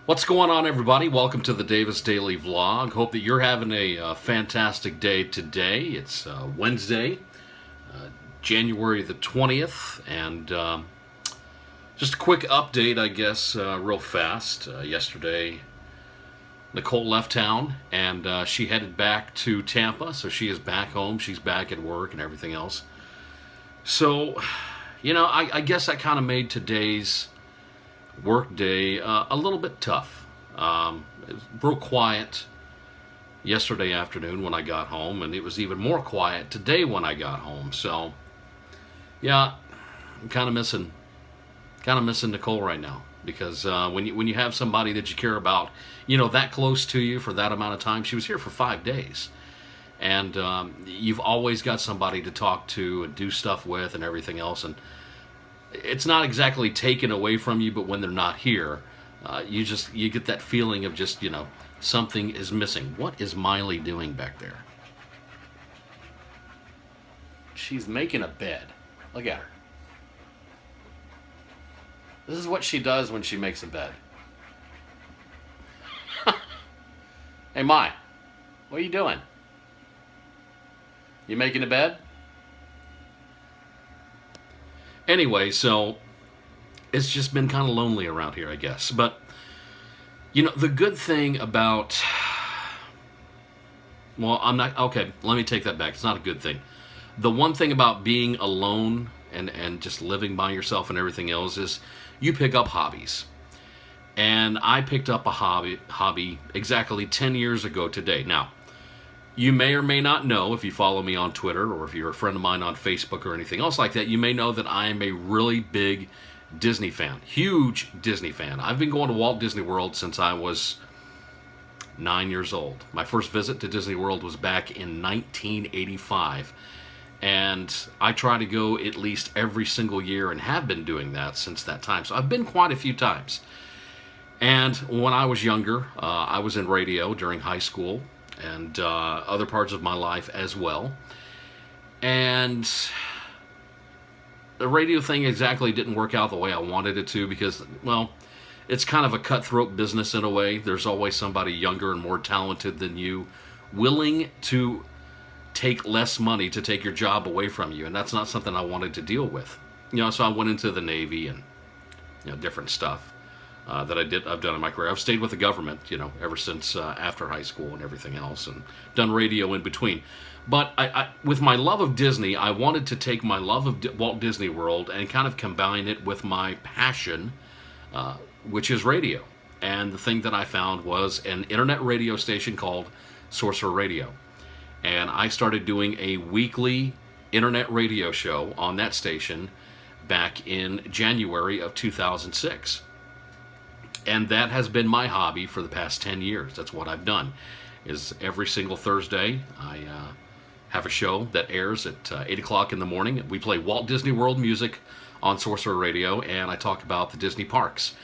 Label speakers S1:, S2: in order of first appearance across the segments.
S1: What's going on, everybody? Welcome to the Davis Daily Vlog. Hope that you're having a fantastic day today. It's Wednesday, January the 20th, and just a quick update, I guess, real fast. Yesterday, Nicole left town, and she headed back to Tampa, so she is back home. She's back at work and everything else. So, I guess that kind of made today's work day a little bit tough. It was real quiet yesterday afternoon when I got home, and it was even more quiet today when I got home. So, yeah, I'm kind of missing Nicole right now because when you have somebody that you care about, that close to you for that amount of time. She was here for 5 days, and you've always got somebody to talk to and do stuff with and everything else, and it's not exactly taken away from you, but when they're not here, you get that feeling of just, something is missing. What is Miley doing back there? She's making a bed. Look at her. This is what she does when she makes a bed. Hey, Mai, what are you doing? You making a bed? Anyway, so it's just been kind of lonely around here, I guess. But, the good thing about... Well, I'm not... Okay, let me take that back. It's not a good thing. The one thing about being alone and just living by yourself and everything else is you pick up hobbies. And I picked up a hobby exactly 10 years ago today. Now, you may or may not know, if you follow me on Twitter or if you're a friend of mine on Facebook or anything else like that, you may know that I am a really big Disney fan. Huge Disney fan. I've been going to Walt Disney World since I was 9 years old. My first visit to Disney World was back in 1985. And I try to go at least every single year and have been doing that since that time. So I've been quite a few times. And when I was younger, I was in radio during high school and other parts of my life as well. And the radio thing exactly didn't work out the way I wanted it to because, well, it's kind of a cutthroat business in a way. There's always somebody younger and more talented than you willing to take less money to take your job away from you, and that's not something I wanted to deal with. So I went into the Navy and different stuff that I've done in my career. I've stayed with the government, ever since after high school and everything else, and done radio in between. But I with my love of Disney, I wanted to take my love of Walt Disney World and kind of combine it with my passion, which is radio. And the thing that I found was an internet radio station called Sorcerer Radio. And I started doing a weekly internet radio show on that station back in January of 2006. And that has been my hobby for the past 10 years. That's what I've done. Is every single Thursday, I have a show that airs at 8 o'clock in the morning. We play Walt Disney World music on Sorcerer Radio, and I talk about the Disney parks.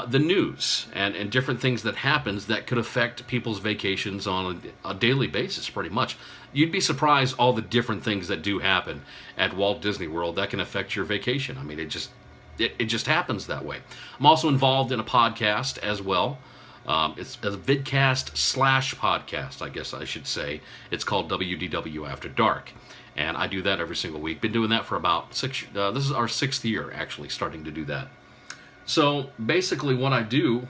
S1: The news and different things that happens that could affect people's vacations on a daily basis, pretty much. You'd be surprised all the different things that do happen at Walt Disney World that can affect your vacation. I mean, it just happens that way. I'm also involved in a podcast as well. It's a vidcast / podcast, I guess I should say. It's called WDW After Dark. And I do that every single week. Been doing that for about this is our 6th year, actually, starting to do that. So basically what I do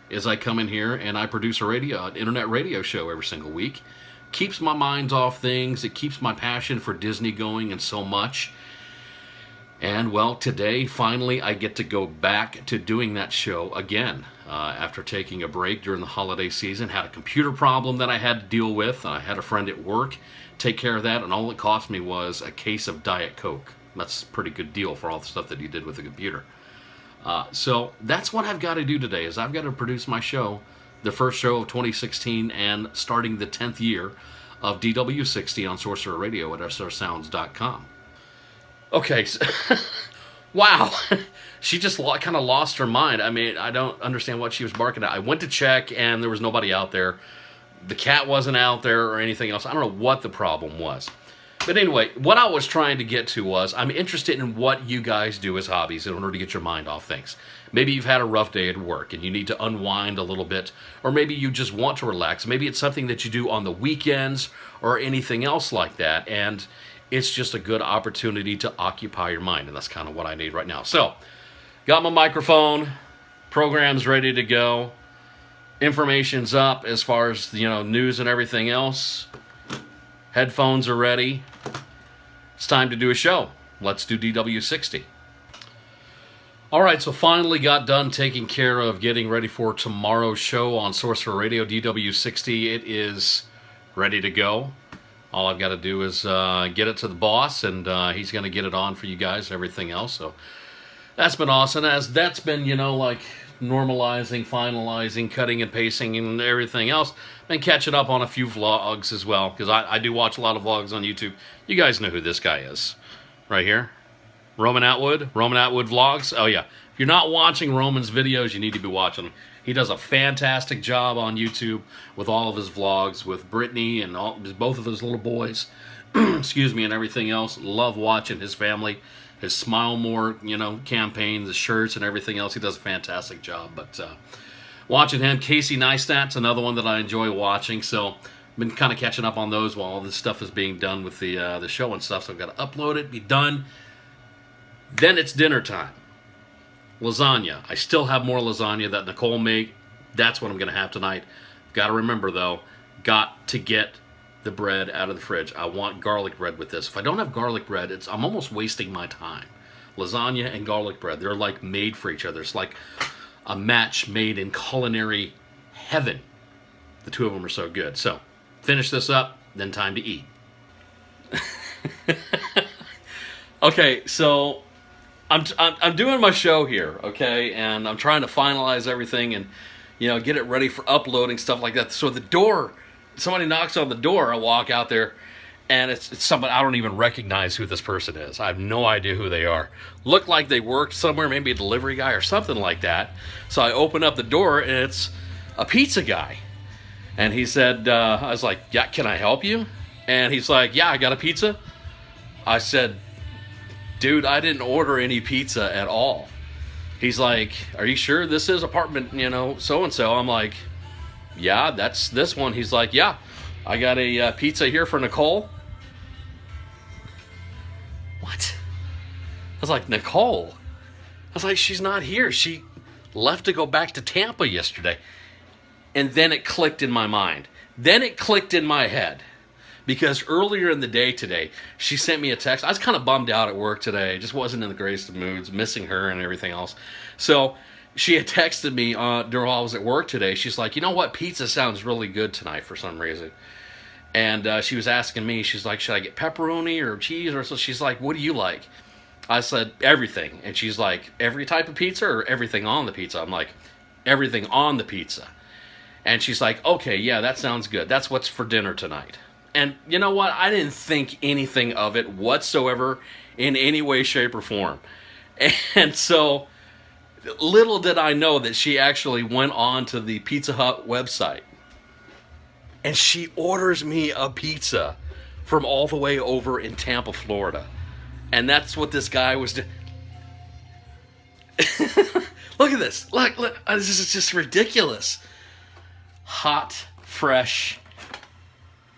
S1: is I come in here and I produce an internet radio show every single week. Keeps my mind off things. It keeps my passion for Disney going and so much. And well, today, finally, I get to go back to doing that show again. After taking a break during the holiday season, had a computer problem that I had to deal with. I had a friend at work take care of that, and all it cost me was a case of Diet Coke. That's a pretty good deal for all the stuff that he did with the computer. So that's what I've got to do today, is I've got to produce my show, the first show of 2016, and starting the 10th year of DW60 on Sorcerer Radio at srsounds.com. Okay, so wow. She just kind of lost her mind. I mean, I don't understand what she was barking at. I went to check, and there was nobody out there. The cat wasn't out there or anything else. I don't know what the problem was. But anyway, what I was trying to get to was I'm interested in what you guys do as hobbies in order to get your mind off things. Maybe you've had a rough day at work and you need to unwind a little bit, or maybe you just want to relax. Maybe it's something that you do on the weekends or anything else like that, and it's just a good opportunity to occupy your mind, and that's kind of what I need right now. So, got my microphone, program's ready to go, information's up as far as, news and everything else. Headphones are ready. It's time to do a show. Let's do DW60. All right, so finally got done taking care of getting ready for tomorrow's show on Sorcerer Radio, DW60. It is ready to go. All I've got to do is get it to the boss, and he's going to get it on for you guys and everything else. So that's been awesome. As that's been, like normalizing, finalizing, cutting and pasting, and everything else. Been catching up on a few vlogs as well, because I do watch a lot of vlogs on YouTube. You guys know who this guy is, right here. Roman Atwood Vlogs. Oh yeah, if you're not watching Roman's videos, you need to be watching them. He does a fantastic job on YouTube with all of his vlogs, with Brittany and both of his little boys, excuse me, and everything else. Love watching his family, his Smile More, campaign, the shirts and everything else. He does a fantastic job. But watching him, Casey Neistat's another one that I enjoy watching. So I've been kind of catching up on those while all this stuff is being done with the show and stuff. So I've got to upload it, be done. Then it's dinner time. Lasagna. I still have more lasagna that Nicole made. That's what I'm going to have tonight. Got to remember, though, got to get the bread out of the fridge. I want garlic bread with this. If I don't have garlic bread, I'm almost wasting my time. Lasagna and garlic bread, they're like made for each other. It's like a match made in culinary heaven. The two of them are so good. So, finish this up, then time to eat. Okay, so I'm doing my show here, okay, and I'm trying to finalize everything and get it ready for uploading, stuff like that. So somebody knocks on the door. I walk out there, and it's somebody I don't even recognize who this person is. I have no idea who they are. Look like they worked somewhere, maybe a delivery guy or something like that. So I open up the door, and it's a pizza guy, and he said, I was like, "Yeah, can I help you?" And he's like, "Yeah, I got a pizza." I said, "Dude, I didn't order any pizza at all." He's like, "Are you sure this is apartment, so-and-so?" I'm like, "Yeah, that's this one." He's like, "Yeah, I got a pizza here for Nicole." What? I was like, "Nicole?" I was like, "She's not here. She left to go back to Tampa yesterday." And then it clicked in my mind. Then it clicked in my head. Because earlier in the day today, she sent me a text. I was kind of bummed out at work today. Just wasn't in the greatest of moods, missing her and everything else. So she had texted me during while I was at work today. She's like, "You know what? Pizza sounds really good tonight for some reason." And she was asking me, she's like, "Should I get pepperoni or cheese?" Or so she's like, "What do you like?" I said, "Everything." And she's like, "Every type of pizza or everything on the pizza?" I'm like, "Everything on the pizza." And she's like, "Okay, yeah, that sounds good. That's what's for dinner tonight." And you know what? I didn't think anything of it whatsoever in any way, shape, or form. And so, little did I know that she actually went on to the Pizza Hut website. And she orders me a pizza from all the way over in Tampa, Florida. And that's what this guy was doing. Look at this. Look. This is just ridiculous. Hot, fresh,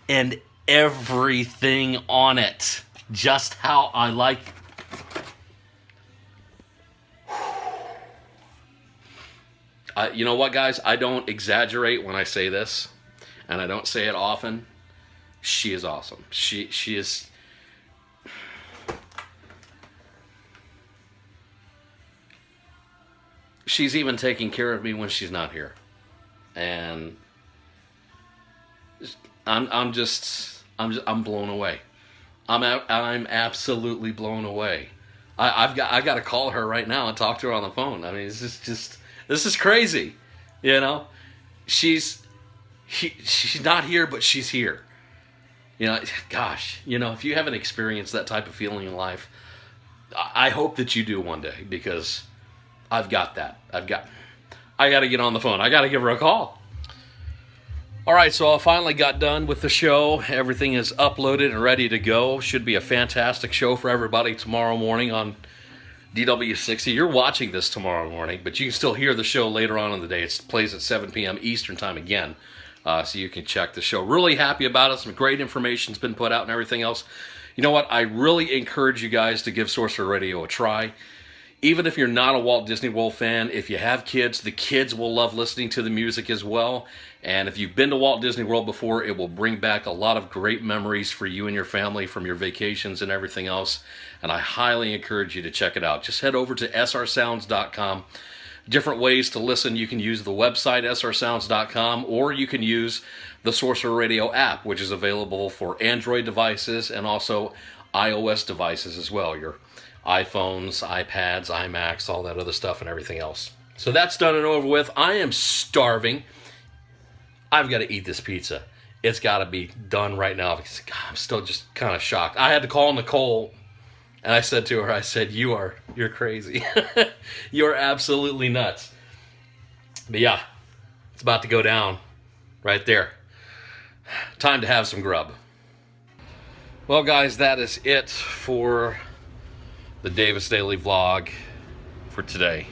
S1: and everything on it. Just how I like. You know what, guys? I don't exaggerate when I say this, and I don't say it often. She is awesome. She is. She's even taking care of me when she's not here, and I'm blown away. I'm absolutely blown away. I got to call her right now and talk to her on the phone. I mean, this is crazy. She's not here, but she's here. Gosh, if you haven't experienced that type of feeling in life, I hope that you do one day, because I've got that. I got to get on the phone. I got to give her a call. All right, so I finally got done with the show. Everything is uploaded and ready to go. Should be a fantastic show for everybody tomorrow morning on DW60. You're watching this tomorrow morning, but you can still hear the show later on in the day. It plays at 7 p.m. Eastern time again, so you can check the show. Really happy about it. Some great information's been put out and everything else. You know what? I really encourage you guys to give Sorcerer Radio a try. Even if you're not a Walt Disney World fan, if you have kids, the kids will love listening to the music as well. And if you've been to Walt Disney World before, it will bring back a lot of great memories for you and your family from your vacations and everything else. And I highly encourage you to check it out. Just head over to srsounds.com. Different ways to listen. You can use the website srsounds.com, or you can use the Sorcerer Radio app, which is available for Android devices and also iOS devices as well. Your iPhones, iPads, iMacs, all that other stuff and everything else. So that's done and over with. I am starving. I've got to eat this pizza. It's got to be done right now because God, I'm still just kind of shocked. I had to call Nicole, and I said to her, I said, you're crazy. You're absolutely nuts. But yeah, it's about to go down right there. Time to have some grub. Well, guys, that is it for the Davis Daily Vlog for today.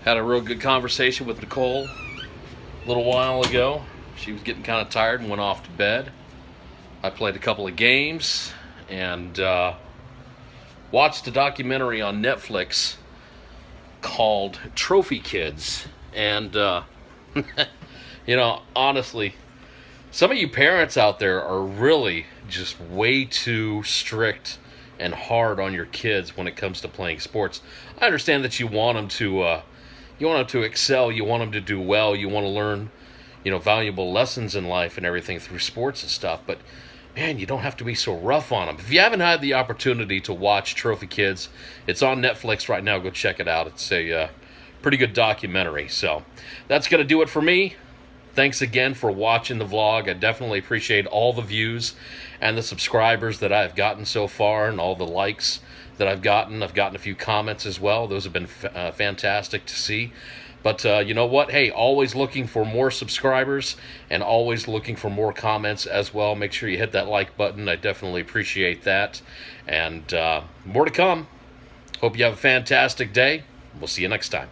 S1: Had a real good conversation with Nicole a little while ago. She was getting kind of tired and went off to bed. I played a couple of games and watched a documentary on Netflix called Trophy Kids. And, you know, honestly, some of you parents out there are really just way too strict and hard on your kids when it comes to playing sports. I understand that you want them to excel, you want them to do well, you want to learn, you know, valuable lessons in life and everything through sports and stuff, but man, you don't have to be so rough on them. If you haven't had the opportunity to watch Trophy Kids, it's on Netflix right now. Go check it out. It's a pretty good documentary. So that's going to do it for me. Thanks again for watching the vlog. I definitely appreciate all the views and the subscribers that I've gotten so far and all the likes that I've gotten. I've gotten a few comments as well. Those have been fantastic to see. But you know what? Hey, always looking for more subscribers and always looking for more comments as well. Make sure you hit that like button. I definitely appreciate that. And more to come. Hope you have a fantastic day. We'll see you next time.